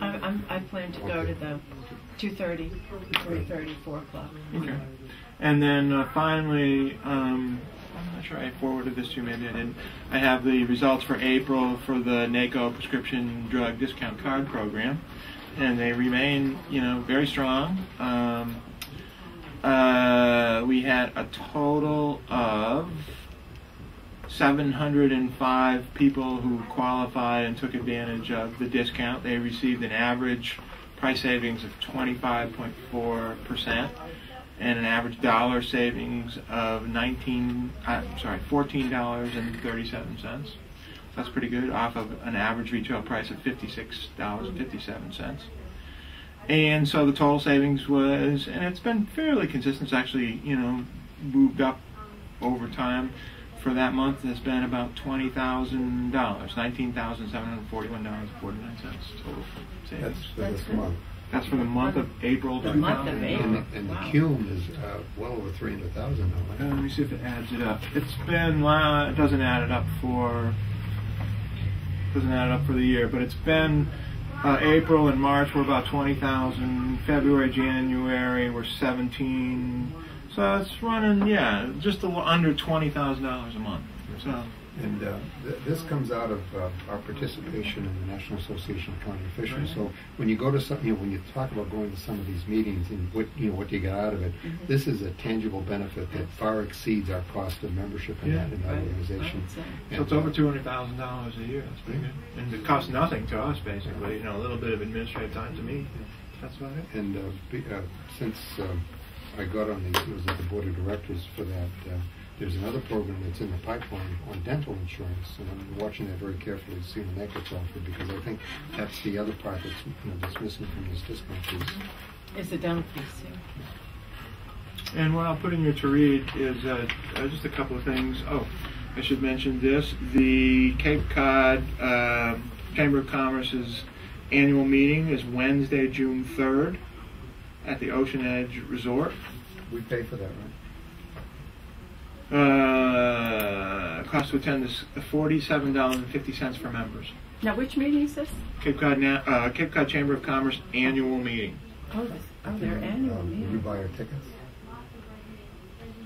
I plan to go to the 2:30, 3:30, 4 o'clock. Okay. And then finally, I'm not sure I forwarded this to you, maybe I didn't. I have the results for April for the NACO prescription drug discount card program, and they remain, very strong. We had a total of 705 people who qualified and took advantage of the discount. They received an average price savings of 25.4% and an average dollar savings of $14.37. That's pretty good, off of an average retail price of $56.57. And so the total savings was, and it's been fairly consistent, it's actually, moved up over time. For that month, has been about $20,000, $19,741.49 total savings. That's for this month. That's for the month of April. The month of April. And Wow. the cume is well over 300,000 now. Let me see if it adds it up. It's been, it doesn't add it up for the year, but it's been April and March were about 20,000. February, January were 17. So it's running, just a little under $20,000 a month. So. And this comes out of our participation in the National Association of County Officials. Right. So when you go to some, when you talk about going to some of these meetings and what you get out of it, this is a tangible benefit that far exceeds our cost of membership in that organization. Right. So it's over $200,000 a year. That's pretty good. And it costs nothing to us, basically. A little bit of administrative time to me. That's about it. And since I got on the board of directors for that, there's another program that's in the pipeline on dental insurance, and I'm watching that very carefully to see when that gets offered, because I think that's the other part that's missing from this discount piece. Is the dental piece, And what I'll put in here to read is just a couple of things. Oh, I should mention this. The Cape Cod Chamber of Commerce's annual meeting is Wednesday, June 3rd at the Ocean Edge Resort. We pay for that, right? Cost to attend is $47.50 for members. Now, which meeting is this? Cape Cod Chamber of Commerce annual meeting. Their annual Will you meeting. buy our tickets?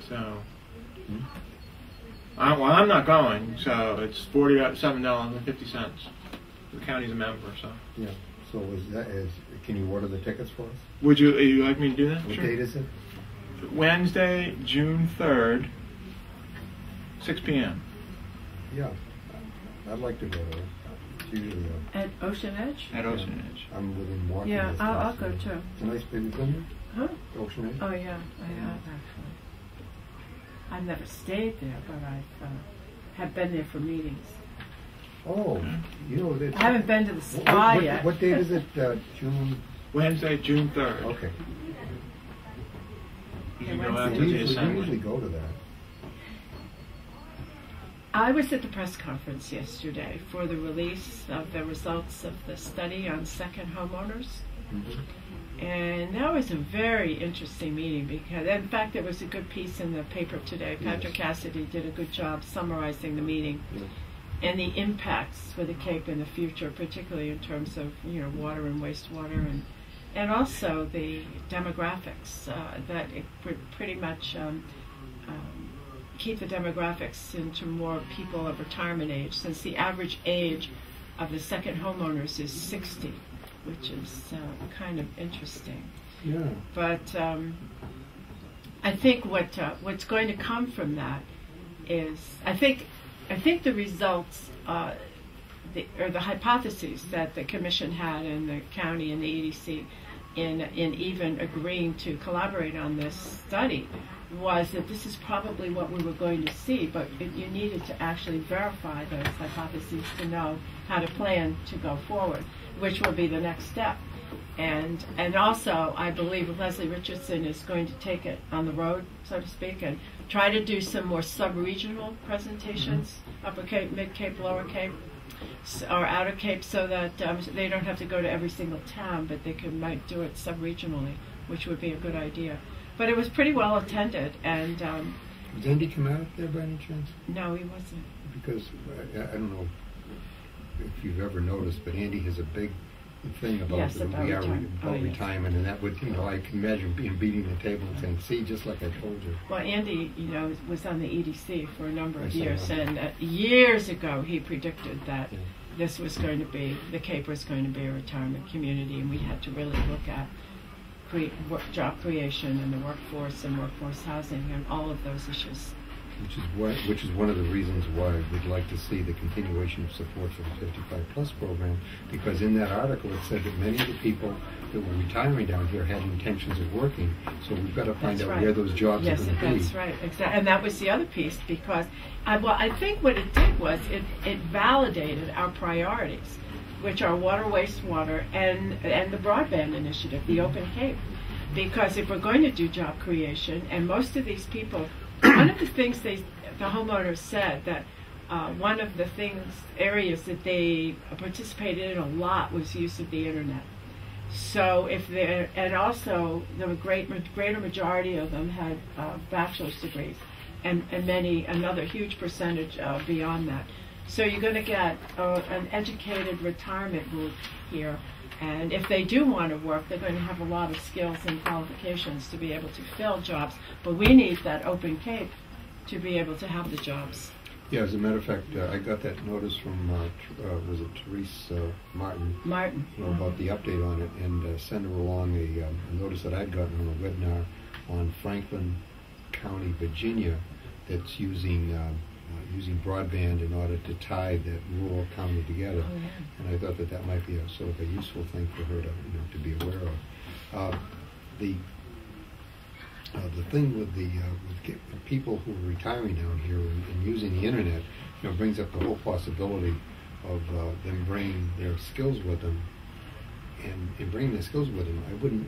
So, I'm not going. So it's $47.50. The county's a member, so. Yeah. So can you order the tickets for us? Would you like me to do that? What Sure. date is it? Wednesday, June 3rd, 6 p.m. Yeah. I'd like to go to it. It's usually At Ocean Edge? at Ocean Edge. I'm within walking Yeah, distance. I'll go too. It's a nice big venue, Huh? Ocean Edge. Oh, yeah, I have actually. I've never stayed there, but I have been there for meetings. Oh, I haven't been to the spa yet. What date is it? June? Wednesday, June 3rd. Okay. You can Yeah, go Wednesday. after We the usually assembly. go to that. I was at the press conference yesterday for the release of the results of the study on second homeowners. And that was a very interesting meeting because, in fact, there was a good piece in the paper today. Patrick Cassidy did a good job summarizing the meeting and the impacts for the Cape in the future, particularly in terms of water and wastewater, and also the demographics that it would pretty much keep the demographics into more people of retirement age, since the average age of the second homeowners is 60, which is kind of interesting. Yeah. But I think what's going to come from that is I think the results or the hypotheses that the commission had and the county and the EDC in even agreeing to collaborate on this study was that this is probably what we were going to see, but you needed to actually verify those hypotheses to know how to plan to go forward, which will be the next step. And also, I believe Leslie Richardson is going to take it on the road, so to speak, and try to do some more sub-regional presentations, Upper Cape, Mid Cape, Lower Cape, or Outer Cape, so that they don't have to go to every single town, but they might do it sub-regionally, which would be a good idea. But it was pretty well attended, and Did Andy come out there by any chance? no, he wasn't. Because I don't know if you've ever noticed, but Andy has a big thing about Yes, about retirement. Oh, yes. retirement, and that would, I can imagine beating the table and saying, "See, just like I told you." Well, Andy, was on the EDC for a number I of saw years, that. and years ago he predicted that Yeah. this was going to be, the Cape was going to be a retirement community, and we had to really look at job creation and the workforce and workforce housing and all of those issues. Which is one of the reasons why we'd like to see the continuation of support for the 55+ program, because in that article it said that many of the people that were retiring down here had intentions of working, so we've got to find That's out right. where those jobs Yes, are going to be. that's right, exactly. And that was the other piece, because I think what it did was it validated our priorities, which are water, wastewater, and the broadband initiative, the Open Cape. Because if we're going to do job creation, and most of these people, one of the things the homeowners said that one of the areas that they participated in a lot was use of the internet. So and also the greater majority of them had bachelor's degrees, and another huge percentage beyond that. So you're going to get an educated retirement group here. And if they do want to work, they're going to have a lot of skills and qualifications to be able to fill jobs. But we need that Open Cape to be able to have the jobs. Yeah, as a matter of fact, I got that notice from, was it Therese Martin? Martin. About the update on it, and send her along a notice that I'd gotten on a webinar on Franklin County, Virginia, that's using broadband in order to tie that rural county together. Oh, yeah. And I thought that might be a sort of a useful thing for her to be aware of. The thing with people who are retiring down here and using the internet, brings up the whole possibility of them bringing their skills with them. And in bringing their skills with them, I would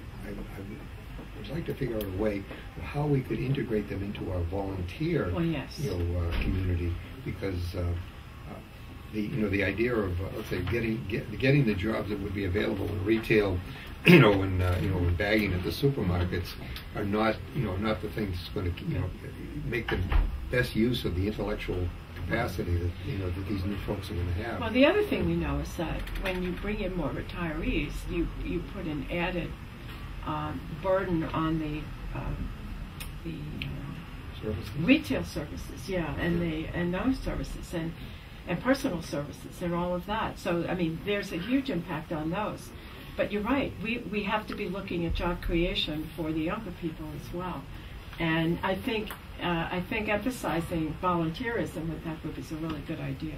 like to figure out a way of how we could integrate them into our volunteer, community, because the idea of let's say getting the jobs that would be available in retail, and bagging at the supermarkets are not the things that's going to make the best use of the intellectual capacity that these new folks are going to have. Well, the other thing we know is that when you bring in more retirees, you put an added burden on the services. Retail services, and those services and personal services and all of that. So I mean, there's a huge impact on those. But you're right. We have to be looking at job creation for the younger people as well. And I think emphasizing volunteerism with that group is a really good idea,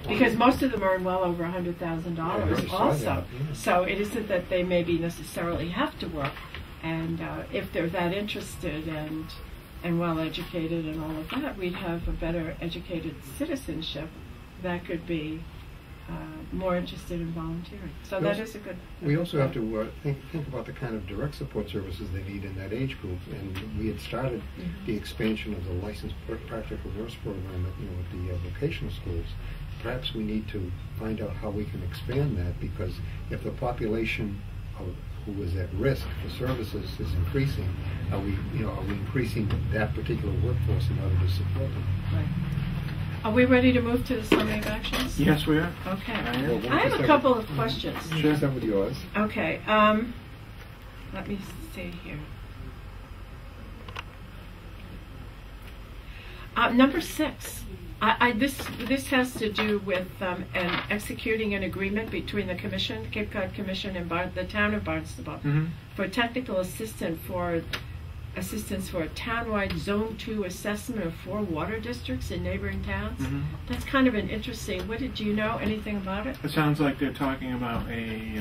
because most of them earn well over $100,000 also. So it isn't that they maybe necessarily have to work, and if they're that interested and well educated and all of that, we'd have a better educated citizenship that could be more interested in volunteering. So that is a good. We also have to think about the kind of direct support services they need in that age group. And we had started the expansion of the licensed practical nurse program at the vocational schools. Perhaps we need to find out how we can expand that, because if the population who is at risk for services is increasing, are we increasing that particular workforce in order to support them? Right. Are we ready to move to the summary of actions? Yes, we are. Okay. Well, I have a couple of questions. Share some with yours. Okay. Let me see here. Number 6. This has to do with executing an agreement between the Commission, the Cape Cod Commission, and the town of Barnstable for technical assistance for a townwide Zone 2 assessment of 4 water districts in neighboring towns. That's kind of an interesting. Do you know anything about it? It sounds like they're talking about a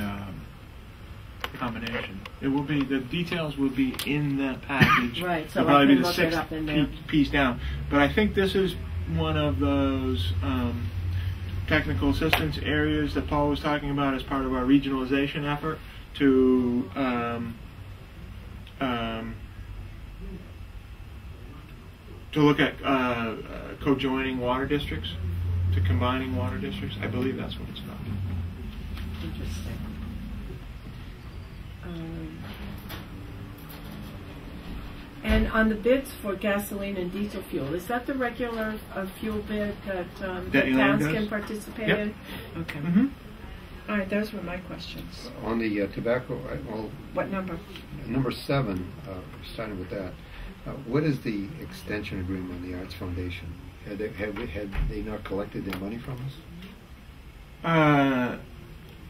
combination. It will be, the details will be in that package. Right, so It'll I probably can be the look it sixth up in there. piece down. But I think this is one of those technical assistance areas that Paul was talking about as part of our regionalization effort to look at co-joining water districts, to combining water districts. I believe that's what it's about. Interesting. And on the bids for gasoline and diesel fuel, is that the regular fuel bid that That towns does? can participate Yep. in? Okay. All right, those were my questions. On the tobacco, well, What number? number 7, starting with that, what is the extension agreement on the Arts Foundation? Had they not collected their money from us?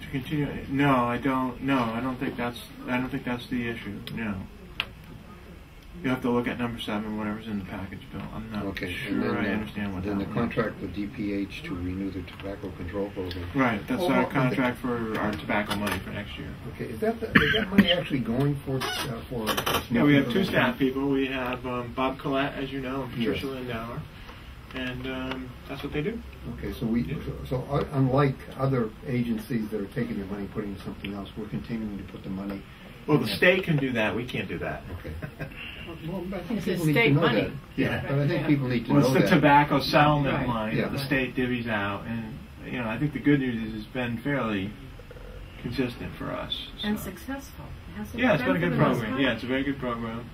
To continue, no, I don't. No, I don't think that's the issue. No. You have to look at number 7, whatever's in the package, Bill. I'm not Okay, sure and then, I understand what then that the means. contract with DPH to renew the tobacco control program. Right, that's Well, our I contract for our tobacco money for next year. Okay, is that money actually going for? Yeah, we have 2 staff people. We have Bob Collette, as you know, and Patricia Yes. Lindauer, and that's what they do. Okay, so unlike other agencies that are taking their money, putting it in something else, we're continuing to put the money. Well, the state can do that. We can't do that. Okay. Well, I think It's people a need to state know money. that. Yeah, but I think Yeah. people need to Well, know it's the that. tobacco settlement Right. line Yeah. that the state divvies out, and I think the good news is it's been fairly consistent for us. so. And successful. Hasn't Yeah, it's it been a for good the most program. part? Yeah, it's a very good program.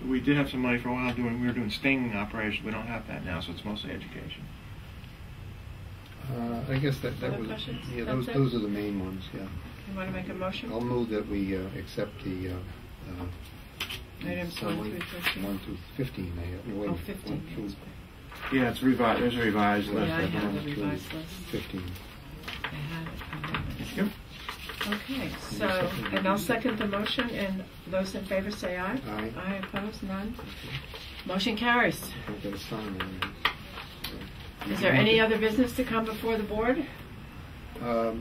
We did have some money for a while we were doing sting operations. We don't have that now, so it's mostly education. I guess that Other was, questions? yeah, That's it? those are the main ones, yeah. You want to make a motion? I'll move that we accept the Items 1 through 13. 1 through 15. Oh, 15. 1 through Yeah, it's revised. There's a revised list. Yeah, I have one the through revised list. 15. I had it. Yep. Okay, so, and I'll second the motion, and those in favor say aye. Aye. Aye, opposed, none. Motion carries. I've got to sign that. Is there any other business to come before the board? Not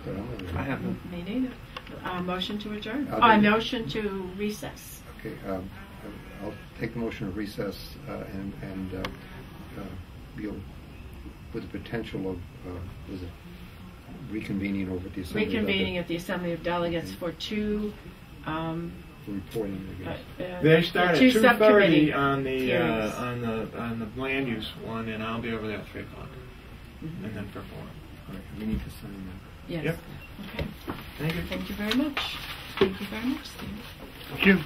that I'm aware of. I have no. Me neither. Motion to adjourn? Motion to recess. Okay, I'll take the motion of recess and with the potential of was it reconvening over at the assembly. Reconvening at the Assembly of Delegates Okay. for 2 Reporting, I guess. They start at 2 2:30 subcommittee on the hearings. on the land use one, and I'll be over there at 3:00, Mhm. and then for 4. All right, we need to sign that. Yes. Yep. Okay. Thank you. Thank you very much. Thank you very much, Steve. Thank you.